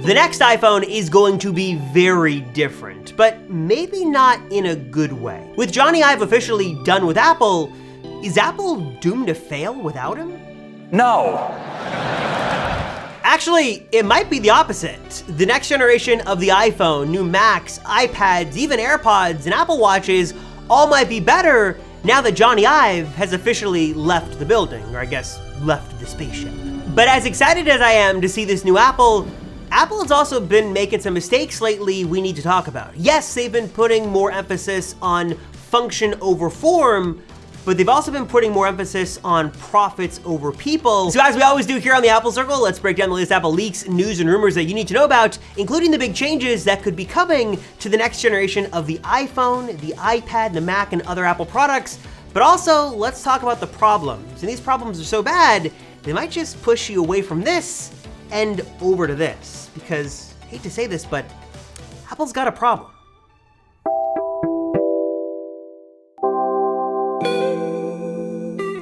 The next iPhone is going to be very different, but maybe not in a good way. With Jony Ive officially done with Apple, is Apple doomed to fail without him? No. Actually, it might be the opposite. The next generation of the iPhone, new Macs, iPads, even AirPods, and Apple Watches all might be better now that Jony Ive has officially left the building, or I guess left the spaceship. But as excited as I am to see this new Apple has also been making some mistakes lately we need to talk about. Yes, they've been putting more emphasis on function over form, but they've also been putting more emphasis on profits over people. So as we always do here on the Apple Circle, let's break down the latest Apple leaks, news, and rumors that you need to know about, including the big changes that could be coming to the next generation of the iPhone, the iPad, the Mac, and other Apple products. But also, let's talk about the problems. And these problems are so bad, they might just push you away from this and over to this. Because, I hate to say this, but Apple's got a problem.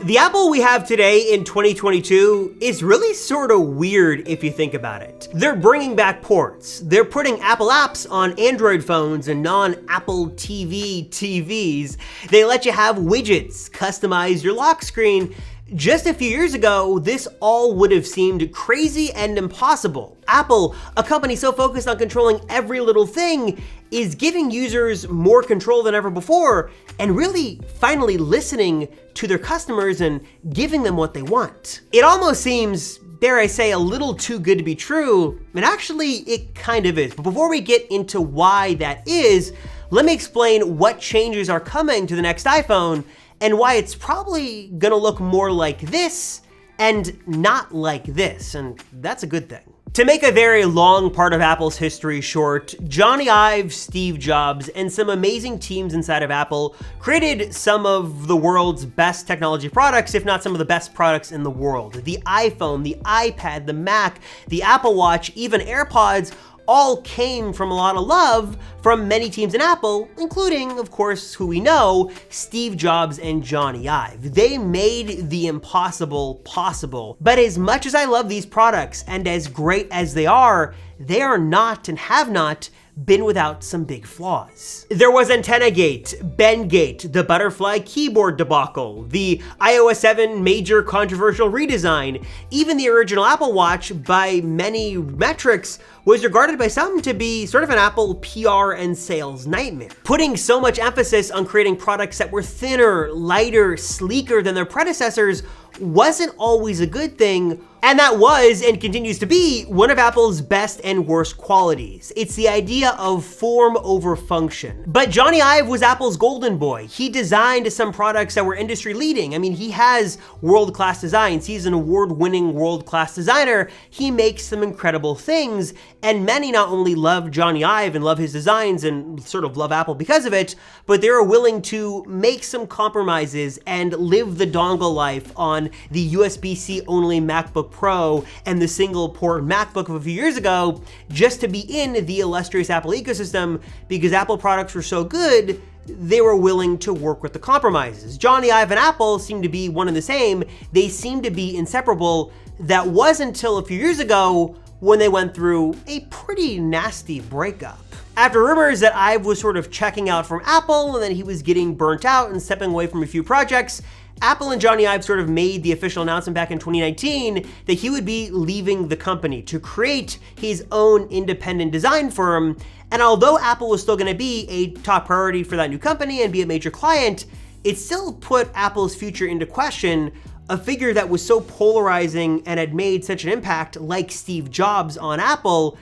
The Apple we have today in 2022 is really sort of weird if you think about it. They're bringing back ports. They're putting Apple apps on Android phones and non-Apple TV TVs. They let you have widgets, customize your lock screen. Just a few years ago, this all would have seemed crazy and impossible. Apple, a company so focused on controlling every little thing, is giving users more control than ever before and really finally listening to their customers and giving them what they want. It almost seems, dare I say, a little too good to be true, and actually it kind of is. But before we get into why that is, let me explain what changes are coming to the next iPhone and why it's probably gonna look more like this and not like this, and that's a good thing. To make a very long part of Apple's history short, Jony Ive, Steve Jobs, and some amazing teams inside of Apple created some of the world's best technology products, if not some of the best products in the world. The iPhone, the iPad, the Mac, the Apple Watch, even AirPods, all came from a lot of love from many teams in Apple, including, of course, who we know, Steve Jobs and Jony Ive. They made the impossible possible. But as much as I love these products and as great as they are not and have not been without some big flaws. There was AntennaGate, Bendgate, the butterfly keyboard debacle, the iOS 7 major controversial redesign. Even the original Apple Watch, by many metrics, was regarded by some to be sort of an Apple PR and sales nightmare. Putting so much emphasis on creating products that were thinner, lighter, sleeker than their predecessors wasn't always a good thing, and that was and continues to be one of Apple's best and worst qualities. It's the idea of form over function. But Jony Ive was Apple's golden boy. He designed some products that were industry leading. I mean, he has world-class designs. He's an award-winning world-class designer. He makes some incredible things, and many not only love Jony Ive and love his designs and sort of love Apple because of it, but they're willing to make some compromises and live the dongle life on the USB-C only MacBook Pro and the single port MacBook of a few years ago just to be in the illustrious Apple ecosystem. Because Apple products were so good, they were willing to work with the compromises. Jony Ive and Apple seem to be one and the same. They seem to be inseparable. That wasn't until a few years ago when they went through a pretty nasty breakup. After rumors that Ive was sort of checking out from Apple and that he was getting burnt out and stepping away from a few projects, Apple and Jony Ive sort of made the official announcement back in 2019 that he would be leaving the company to create his own independent design firm. And although Apple was still gonna be a top priority for that new company and be a major client, it still put Apple's future into question. A figure that was so polarizing and had made such an impact like Steve Jobs on Apple,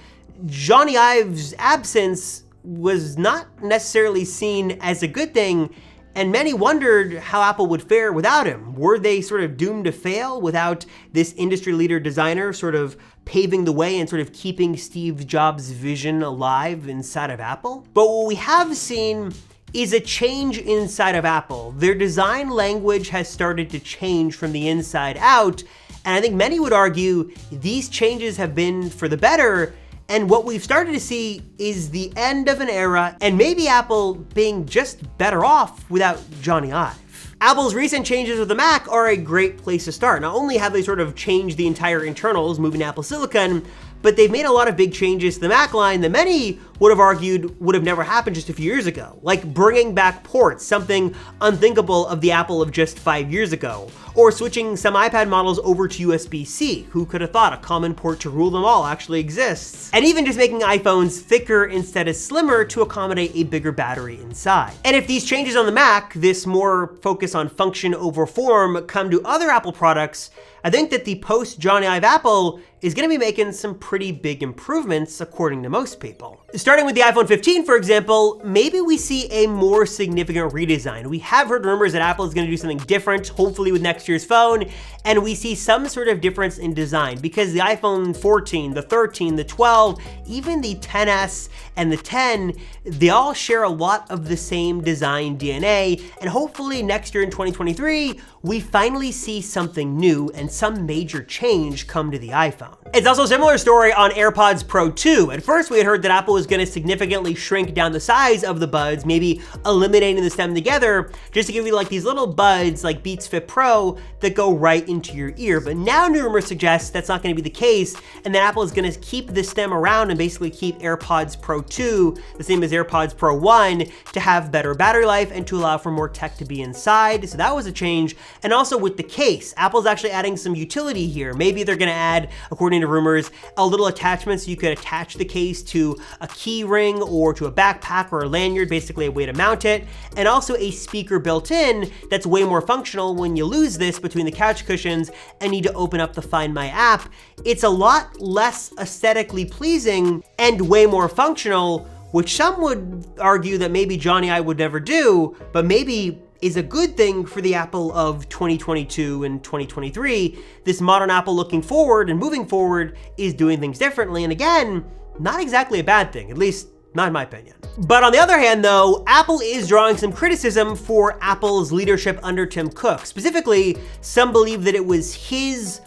Jony Ive's absence was not necessarily seen as a good thing, and many wondered how Apple would fare without him. Were they sort of doomed to fail without this industry leader designer sort of paving the way and sort of keeping Steve Jobs' vision alive inside of Apple? But what we have seen is a change inside of Apple. Their design language has started to change from the inside out, and I think many would argue these changes have been for the better. And what we've started to see is the end of an era and maybe Apple being just better off without Jony Ive. Apple's recent changes with the Mac are a great place to start. Not only have they sort of changed the entire internals, moving to Apple Silicon, but they've made a lot of big changes to the Mac line that many would have argued would have never happened just a few years ago, like bringing back ports, something unthinkable of the Apple of just 5 years ago, or switching some iPad models over to USB-C. Who could have thought a common port to rule them all actually exists? And even just making iPhones thicker instead of slimmer to accommodate a bigger battery inside. And if these changes on the Mac, this more focus on function over form, come to other Apple products, I think that the post-Jony Ive Apple is gonna be making some pretty big improvements according to most people. Starting with the iPhone 15, for example, maybe we see a more significant redesign. We have heard rumors that Apple is gonna do something different, hopefully with next year's phone, and we see some sort of difference in design because the iPhone 14, the 13, the 12, even the XS and the 10, they all share a lot of the same design DNA, and hopefully next year in 2023, we finally see something new and some major change come to the iPhone. It's also a similar story on AirPods Pro 2. At first, we had heard that Apple was gonna significantly shrink down the size of the buds, maybe eliminating the stem together, just to give you like these little buds like Beats Fit Pro that go right into your ear. But now new rumors suggest that's not gonna be the case, and that Apple is gonna keep the stem around and basically keep AirPods Pro 2, the same as AirPods Pro 1, to have better battery life and to allow for more tech to be inside. So that was a change. And also with the case, Apple's actually adding some utility here. Maybe they're gonna add, according to rumors, a little attachment so you could attach the case to a key ring or to a backpack or a lanyard, basically a way to mount it, and also a speaker built in that's way more functional when you lose this between the couch cushions and need to open up the Find My app. It's a lot less aesthetically pleasing and way more functional, which some would argue that maybe Jony Ive would never do, but maybe is a good thing for the Apple of 2022 and 2023. This modern Apple looking forward and moving forward is doing things differently, and again, not exactly a bad thing, at least not in my opinion. But on the other hand though, Apple is drawing some criticism for Apple's leadership under Tim Cook. Specifically, some believe that it was his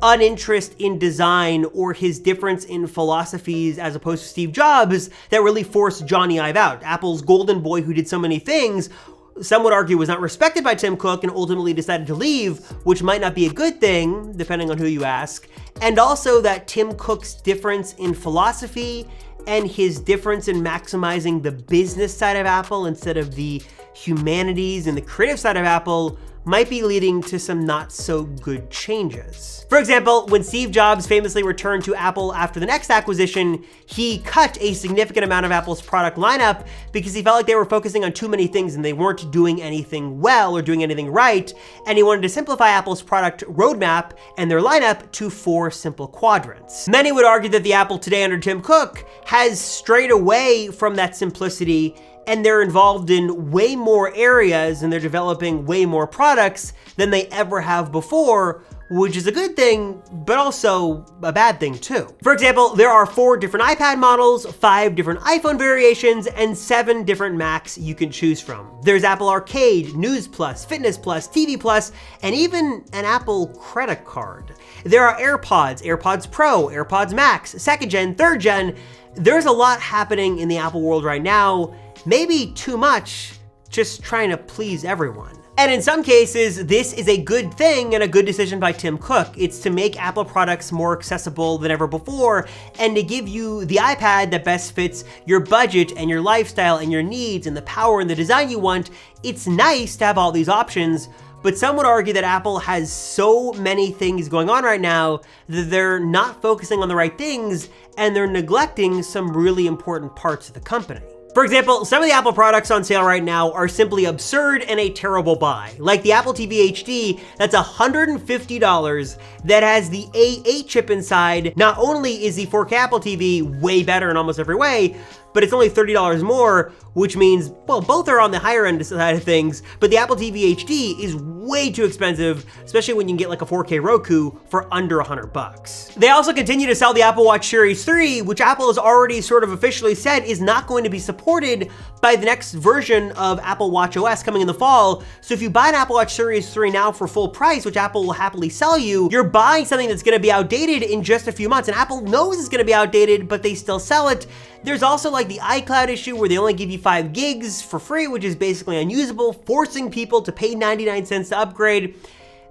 uninterest in design or his difference in philosophies as opposed to Steve Jobs that really forced Jony Ive out. Apple's golden boy who did so many things, some would argue was not respected by Tim Cook and ultimately decided to leave, which might not be a good thing, depending on who you ask. And also that Tim Cook's difference in philosophy and his difference in maximizing the business side of Apple instead of the humanities and the creative side of Apple might be leading to some not so good changes. For example, when Steve Jobs famously returned to Apple after the next acquisition, he cut a significant amount of Apple's product lineup because he felt like they were focusing on too many things and they weren't doing anything well or doing anything right, and he wanted to simplify Apple's product roadmap and their lineup to 4 simple quadrants. Many would argue that the Apple today under Tim Cook has strayed away from that simplicity, and they're involved in way more areas and they're developing way more products than they ever have before, which is a good thing, but also a bad thing too. For example, there are 4 different iPad models, 5 different iPhone variations, and 7 different Macs you can choose from. There's Apple Arcade, News Plus, Fitness Plus, TV Plus, and even an Apple credit card. There are AirPods, AirPods Pro, AirPods Max, 2nd gen, 3rd gen. There's a lot happening in the Apple world right now, maybe too much, just trying to please everyone. And in some cases, this is a good thing and a good decision by Tim Cook. It's to make Apple products more accessible than ever before and to give you the iPad that best fits your budget and your lifestyle and your needs and the power and the design you want. It's nice to have all these options, but some would argue that Apple has so many things going on right now that they're not focusing on the right things and they're neglecting some really important parts of the company. For example, some of the Apple products on sale right now are simply absurd and a terrible buy. Like the Apple TV HD, that's $150 that has the A8 chip inside. Not only is the 4K Apple TV way better in almost every way, but it's only $30 more, which means, well, both are on the higher end side of things, but the Apple TV HD is way too expensive, especially when you can get like a 4K Roku for under $100. They also continue to sell the Apple Watch Series 3, which Apple has already sort of officially said is not going to be supported by the next version of Apple Watch OS coming in the fall. So if you buy an Apple Watch Series 3 now for full price, which Apple will happily sell you, you're buying something that's gonna be outdated in just a few months. And Apple knows it's gonna be outdated, but they still sell it. There's also like like the iCloud issue where they only give you 5 gigs for free, which is basically unusable, forcing people to pay 99 cents to upgrade.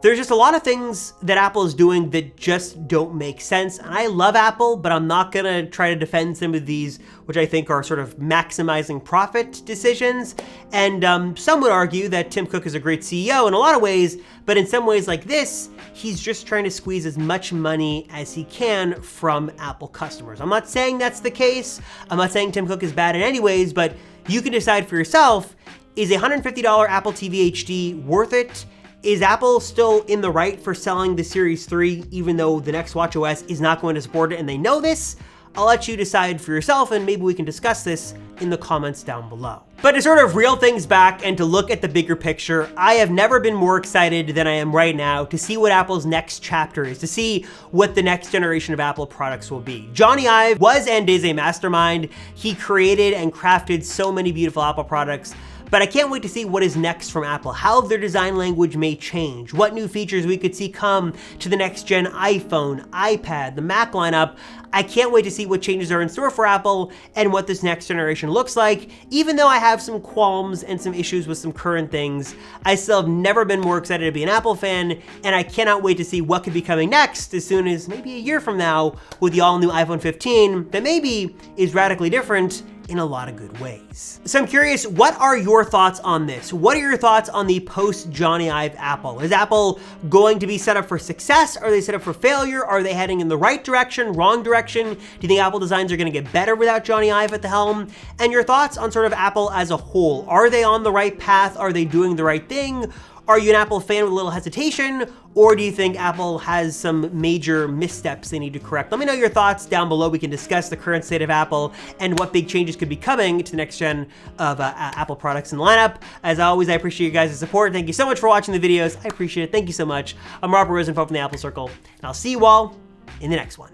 There's just a lot of things that Apple is doing that just don't make sense. And I love Apple, but I'm not gonna try to defend some of these, which I think are sort of maximizing profit decisions. And some would argue that Tim Cook is a great CEO in a lot of ways, but in some ways like this, he's just trying to squeeze as much money as he can from Apple customers. I'm not saying that's the case. I'm not saying Tim Cook is bad in any ways, but you can decide for yourself, is a $150 Apple TV HD worth it? Is Apple still in the right for selling the Series 3, even though the next watchOS is not going to support it and they know this? I'll let you decide for yourself, and maybe we can discuss this in the comments down below. But to sort of reel things back and to look at the bigger picture, I have never been more excited than I am right now to see what Apple's next chapter is, to see what the next generation of Apple products will be. Jony Ive was and is a mastermind. He created and crafted so many beautiful Apple products. But I can't wait to see what is next from Apple, how their design language may change, what new features we could see come to the next gen iPhone, iPad, the Mac lineup. I can't wait to see what changes are in store for Apple and what this next generation looks like. Even though I have some qualms and some issues with some current things, I still have never been more excited to be an Apple fan, and I cannot wait to see what could be coming next as soon as maybe a year from now with the all-new iPhone 15 that maybe is radically different in a lot of good ways. So I'm curious, what are your thoughts on this? What are your thoughts on the post-Jony Ive Apple? Is Apple going to be set up for success? Are they set up for failure? Are they heading in the right direction, wrong direction? Do you think Apple designs are gonna get better without Jony Ive at the helm? And your thoughts on sort of Apple as a whole. Are they on the right path? Are they doing the right thing? Are you an Apple fan with a little hesitation? Or do you think Apple has some major missteps they need to correct? Let me know your thoughts down below. We can discuss the current state of Apple and what big changes could be coming to the next gen of Apple products in the lineup. As always, I appreciate you guys' support. Thank you so much for watching the videos. I appreciate it. Thank you so much. I'm Robert Rosenfeld from the Apple Circle, and I'll see you all in the next one.